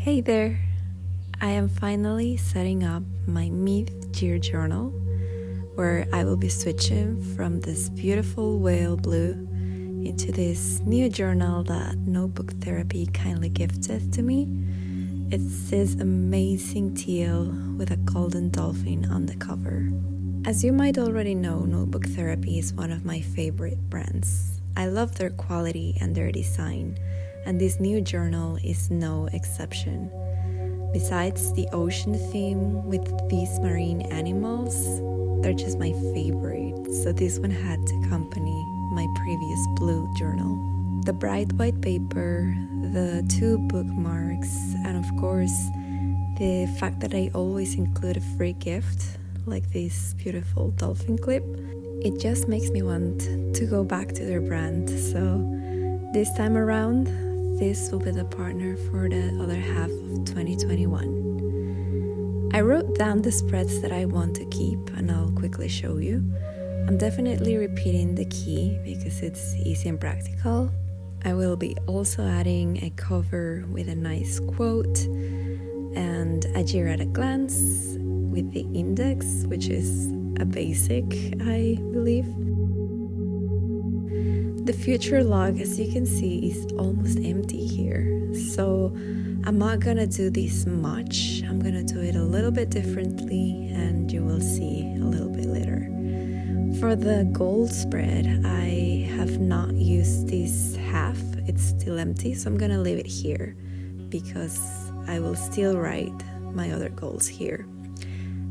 Hey there! I am finally setting up my mid-year journal where I will be switching from this beautiful whale blue into this new journal that Notebook Therapy kindly gifted to me. It's this amazing teal with a golden dolphin on the cover. As you might already know, Notebook Therapy is one of my favorite brands. I love their quality and their design, and this new journal is no exception. Besides the ocean theme with these marine animals, they're just my favorite, so this one had to accompany my previous blue journal. The bright white paper, the 2 bookmarks, and of course, the fact that I always include a free gift, like this beautiful dolphin clip, it just makes me want to go back to their brand. So this time around, this will be the partner for the other half of 2021. I wrote down the spreads that I want to keep, and I'll quickly show you. I'm definitely repeating the key because it's easy and practical. I will be also adding a cover with a nice quote and a year at a glance with the index, which is a basic, I believe. The future log, as you can see, is almost empty here, so I'm not gonna do this much. I'm gonna do it a little bit differently, and you will see a little bit later. For the gold spread, I have not used this half. It's still empty, so I'm gonna leave it here because I will still write my other goals here.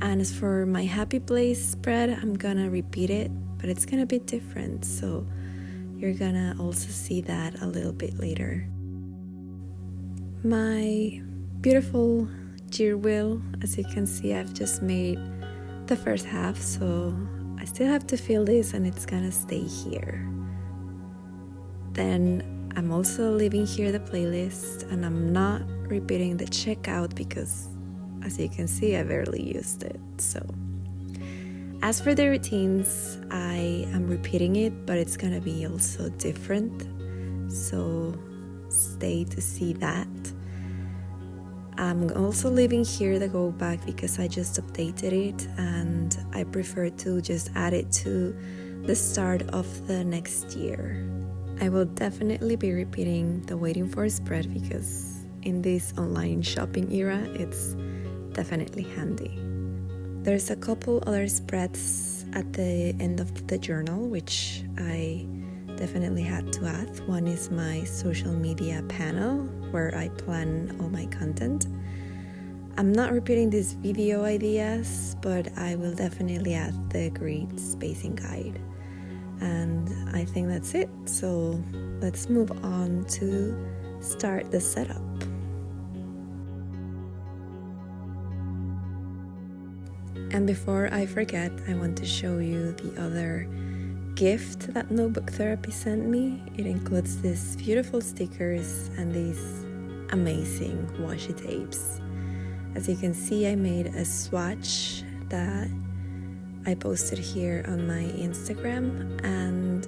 And as for my happy place spread, I'm gonna repeat it, but it's gonna be different, so you're gonna also see that a little bit later. My beautiful gear wheel, as you can see, I've just made the first half, so I still have to fill this and it's gonna stay here. Then I'm also leaving here the playlist, and I'm not repeating the checkout because, as you can see, I barely used it. So as for the routines, I am repeating it, but it's gonna be also different, so stay to see that. I'm also leaving here the go back because I just updated it, and I prefer to just add it to the start of the next year. I will definitely be repeating the waiting for a spread because in this online shopping era, it's definitely handy. There's a couple other spreads at the end of the journal which I definitely had to add. One is my social media panel where I plan all my content. I'm not repeating these video ideas, but I will definitely add the grid spacing guide. And I think that's it. So let's move on to start the setup. And before I forget, I want to show you the other gift that Notebook Therapy sent me. It includes these beautiful stickers and these amazing washi tapes. As you can see, I made a swatch that I posted here on my Instagram, and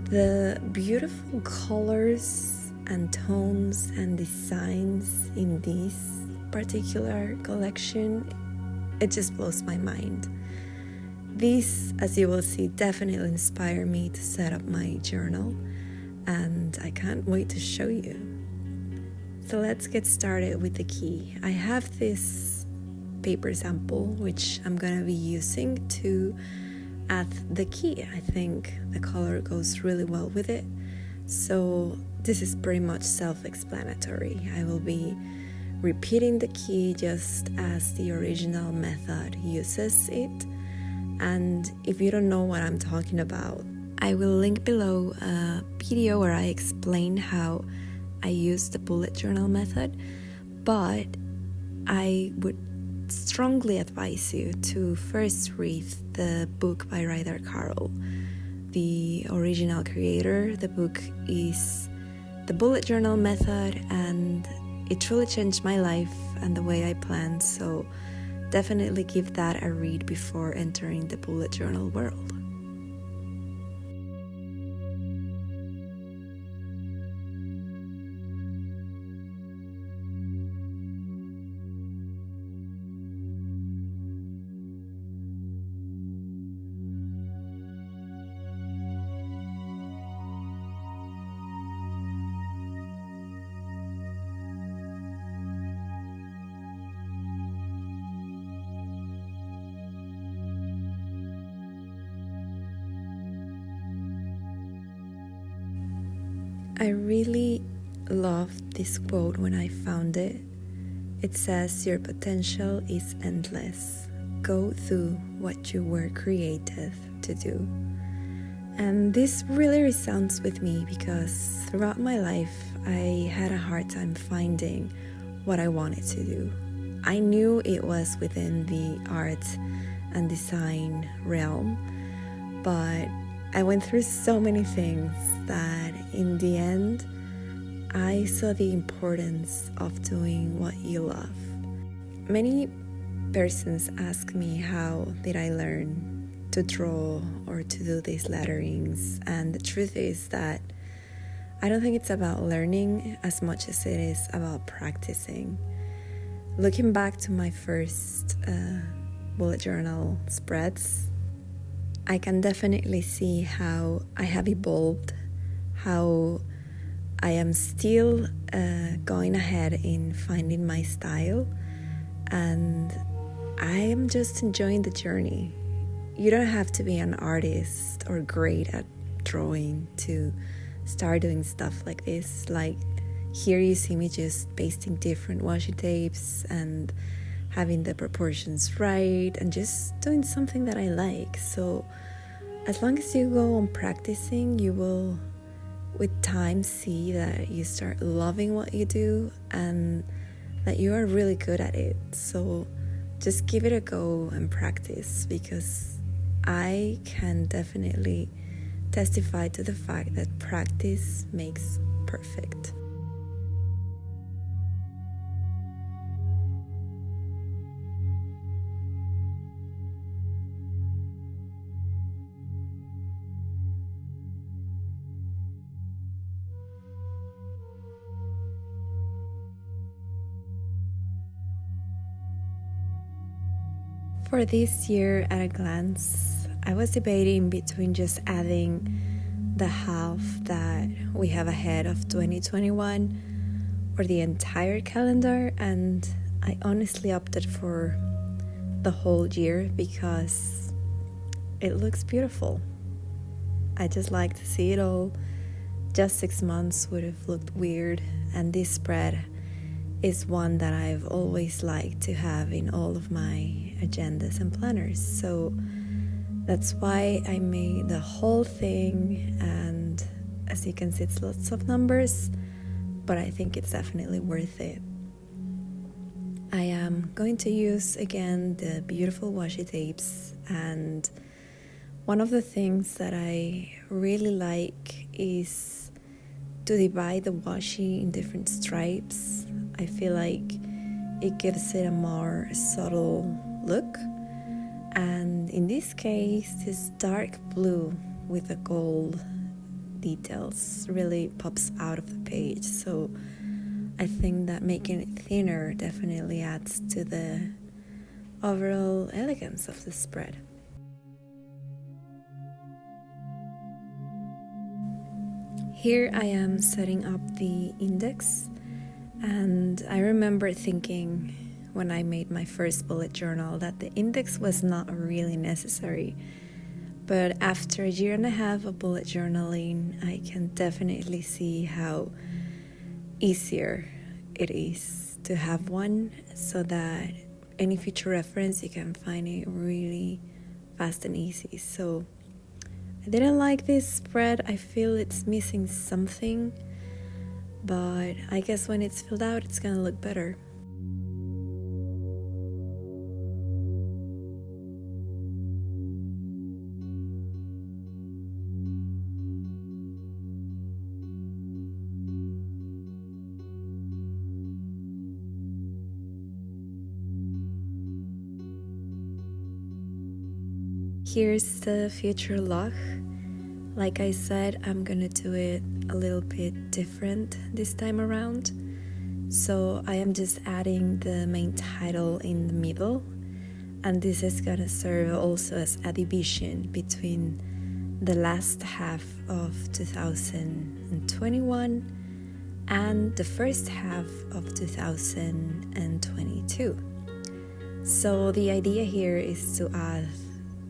the beautiful colors and tones and designs in this particular collection, it just blows my mind. These, as you will see, definitely inspire me to set up my journal, and I can't wait to show you. So let's get started with the key. I have this paper sample which I'm gonna be using to add the key. I think the color goes really well with it. So this is pretty much self-explanatory. I will be repeating the key just as the original method uses it. And if you don't know what I'm talking about, I will link below a video where I explain how I use the bullet journal method, but I would strongly advise you to first read the book by Ryder Carroll, the original creator. The book is The Bullet Journal Method, and it truly changed my life and the way I plan, so definitely give that a read before entering the bullet journal world. I really loved this quote when I found it. It says, "Your potential is endless. Go do what you were created to do." And this really resounds with me because throughout my life, I had a hard time finding what I wanted to do. I knew it was within the art and design realm, but I went through so many things that in the end, I saw the importance of doing what you love. Many persons ask me how did I learn to draw or to do these letterings, and the truth is that I don't think it's about learning as much as it is about practicing. Looking back to my first bullet journal spreads, I can definitely see how I have evolved, how I am still going ahead in finding my style, and I am just enjoying the journey. You don't have to be an artist or great at drawing to start doing stuff like this. Like here you see me just pasting different washi tapes and having the proportions right and just doing something that I like. So as long as you go on practicing, you will with time see that you start loving what you do and that you are really good at it. So just give it a go and practice, because I can definitely testify to the fact that practice makes perfect. For this year at a glance, I was debating between just adding the half that we have ahead of 2021 or the entire calendar, and I honestly opted for the whole year because it looks beautiful. I just like to see it all. Just 6 months would have looked weird, and this spread is one that I've always liked to have in all of my agendas and planners. So that's why I made the whole thing, and as you can see, it's lots of numbers, but I think it's definitely worth it. I am going to use again the beautiful washi tapes, and one of the things that I really like is to divide the washi in different stripes. I feel like it gives it a more subtle look, and in this case this dark blue with the gold details really pops out of the page. So I think that making it thinner definitely adds to the overall elegance of the spread. Here I am setting up the index, and I remember thinking when I made my first bullet journal that the index was not really necessary. But after a year and a half of bullet journaling, I can definitely see how easier it is to have one, so that any future reference you can find it really fast and easy. So I didn't like this spread. I feel it's missing something, but I guess when it's filled out, it's gonna look better. Here's the future look. Like I said, I'm gonna do it a little bit different this time around. So I am just adding the main title in the middle, and this is gonna serve also as a division between the last half of 2021 and the first half of 2022. So the idea here is to add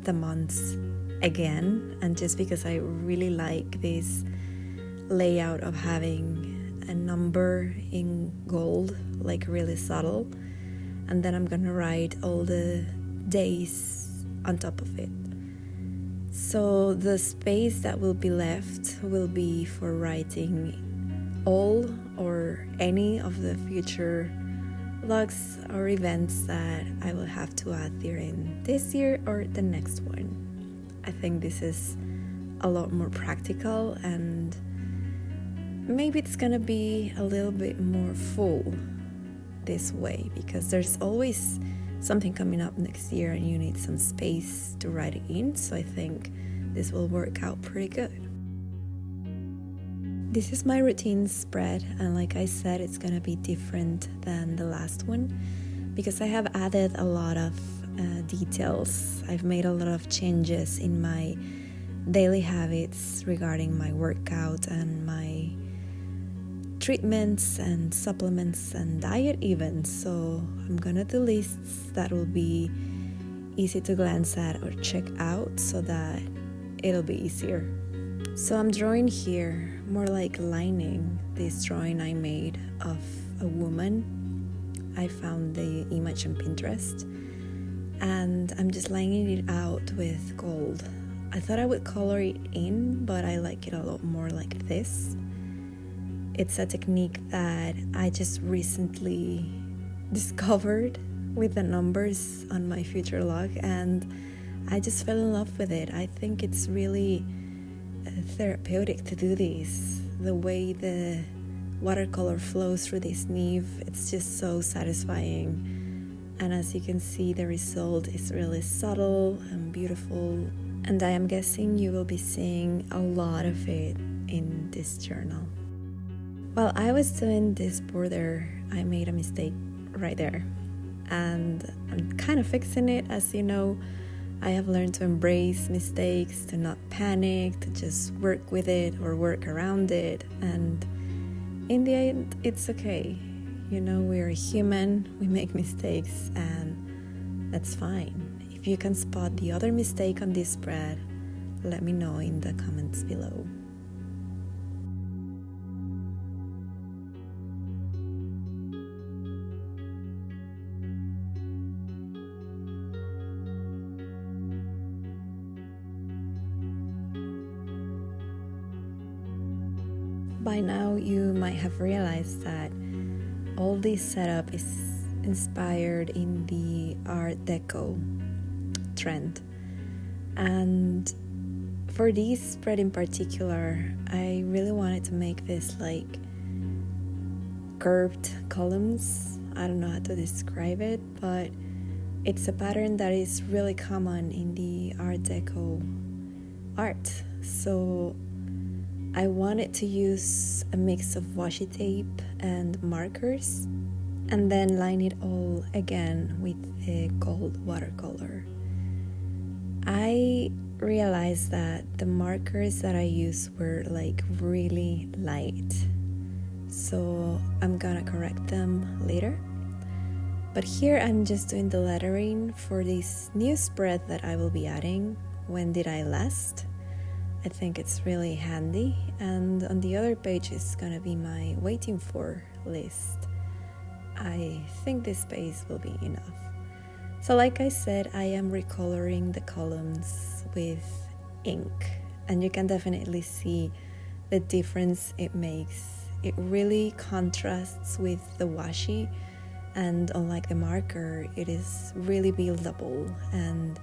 the months again, and just because I really like this layout of having a number in gold, like really subtle, and then I'm gonna write all the days on top of it. So the space that will be left will be for writing all or any of the future logs or events that I will have to add during this year or the next one. I think this is a lot more practical, and maybe it's gonna be a little bit more full this way, because there's always something coming up next year and you need some space to write it in. So I think this will work out pretty good. This is my routine spread, and like I said, it's gonna be different than the last one because I have added a lot of details. I've made a lot of changes in my daily habits regarding my workout and my treatments and supplements and diet even. So I'm gonna do lists that will be easy to glance at or check out so that it'll be easier. So I'm drawing here, more like lining this drawing I made of a woman. I found the image on Pinterest and I'm just lining it out with gold. I thought I would color it in, but I like it a lot more like this. It's a technique that I just recently discovered with the numbers on my future log, and I just fell in love with it. I think it's really therapeutic to do this. The way the watercolor flows through this sleeve, it's just so satisfying. And as you can see, the result is really subtle and beautiful. And I am guessing you will be seeing a lot of it in this journal. While I was doing this border, I made a mistake right there. And I'm kind of fixing it. As you know, I have learned to embrace mistakes, to not panic, to just work with it or work around it. And in the end, it's okay. You know, we're human, we make mistakes, and that's fine. If you can spot the other mistake on this spread, let me know in the comments below. By now, you might have realized that all this setup is inspired in the Art Deco trend. And for this spread in particular, I really wanted to make this like curved columns. I don't know how to describe it, but it's a pattern that is really common in the Art Deco art. So I wanted to use a mix of washi tape and markers and then line it all again with a gold watercolor. I realized that the markers that I used were like really light, so I'm gonna correct them later. But here I'm just doing the lettering for this new spread that I will be adding. When did I last? I think it's really handy, and on the other page is gonna be my waiting for list. I think this space will be enough. So like I said, I am recoloring the columns with ink, and you can definitely see the difference it makes. It really contrasts with the washi, and unlike the marker, it is really buildable, and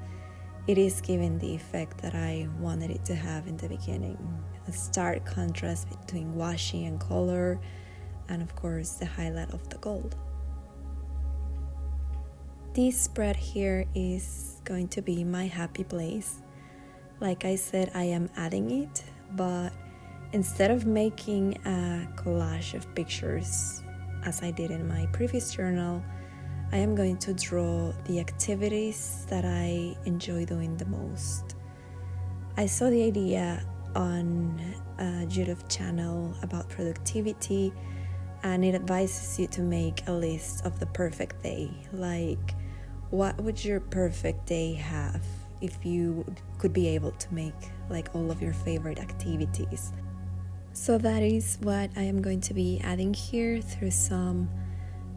it is giving the effect that I wanted it to have in the beginning. A stark contrast between washi and color, and of course the highlight of the gold. This spread here is going to be my happy place. Like I said, I am adding it, but instead of making a collage of pictures, as I did in my previous journal, I am going to draw the activities that I enjoy doing the most. I saw the idea on a YouTube channel about productivity, and it advises you to make a list of the perfect day. Like, what would your perfect day have if you could be able to make like all of your favorite activities? So that is what I am going to be adding here through some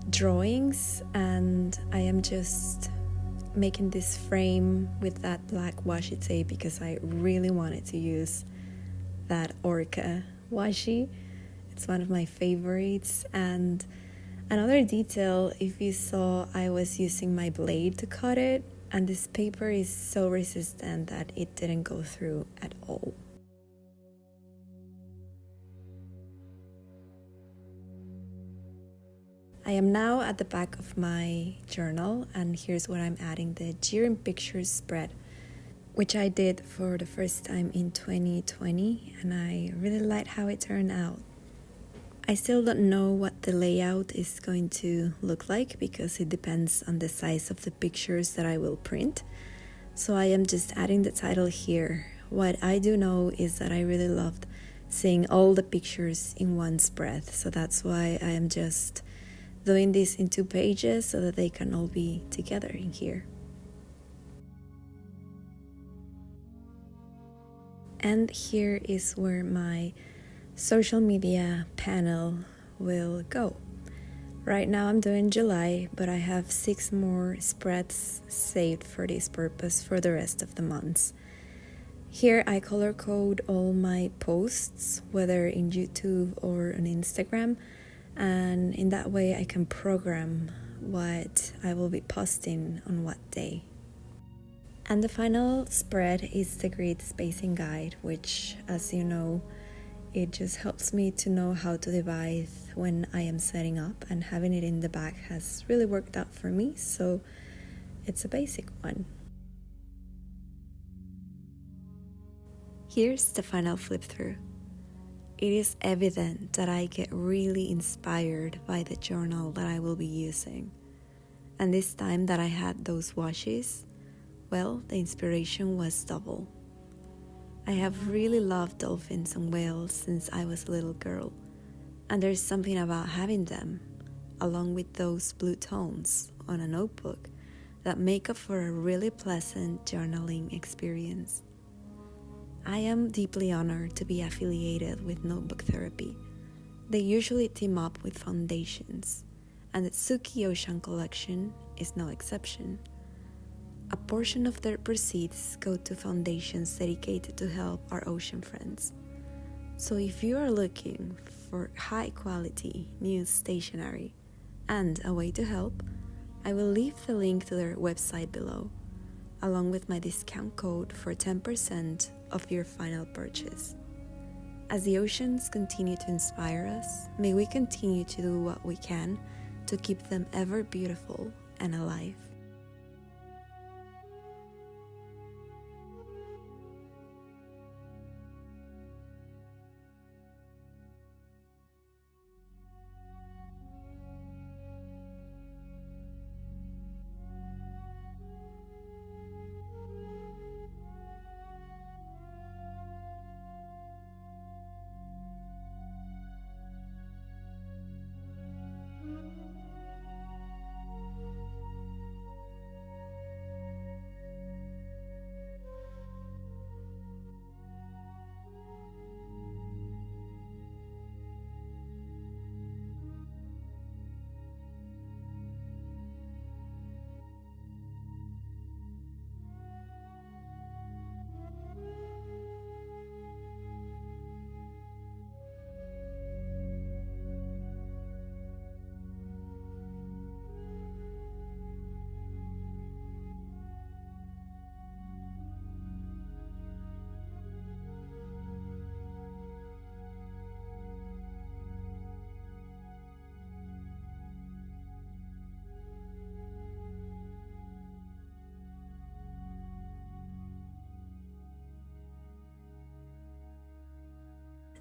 drawings, and I am just making this frame with that black washi tape because I really wanted to use that Orca washi. It's one of my favorites. And another detail, if you saw, I was using my blade to cut it, and this paper is so resistant that it didn't go through at all. I am now at the back of my journal, and here's what I'm adding: the Year in Pictures spread, which I did for the first time in 2020, and I really liked how it turned out. I still don't know what the layout is going to look like because it depends on the size of the pictures that I will print. So I am just adding the title here. What I do know is that I really loved seeing all the pictures in one spread, so that's why I am just doing this in 2 pages so that they can all be together in here. And here is where my social media panel will go. Right now I'm doing July, but I have 6 more spreads saved for this purpose for the rest of the months. Here I color code all my posts, whether in YouTube or on Instagram, and in that way I can program what I will be posting on what day. And the final spread is the grid spacing guide, which, as you know, it just helps me to know how to divide when I am setting up, and having it in the back has really worked out for me, so it's a basic one. Here's the final flip through. It is evident that I get really inspired by the journal that I will be using. And this time that I had those washes, well, the inspiration was double. I have really loved dolphins and whales since I was a little girl, and there's something about having them, along with those blue tones on a notebook, that make up for a really pleasant journaling experience. I am deeply honored to be affiliated with Notebook Therapy. They usually team up with foundations, and the Tsuki Ocean collection is no exception. A portion of their proceeds go to foundations dedicated to help our ocean friends. So if you are looking for high quality new stationery and a way to help, I will leave the link to their website below, along with my discount code for 10% of your final purchase. As the oceans continue to inspire us, may we continue to do what we can to keep them ever beautiful and alive.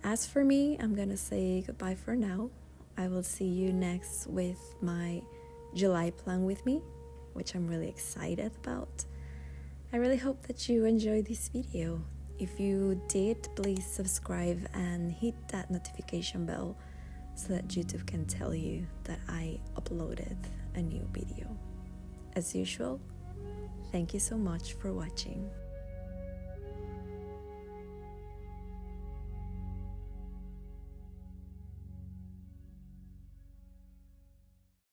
As for me, I'm gonna say goodbye for now. I will see you next with my July plan with me, which I'm really excited about. I really hope that you enjoyed this video. If you did, please subscribe and hit that notification bell so that YouTube can tell you that I uploaded a new video. As usual, thank you so much for watching.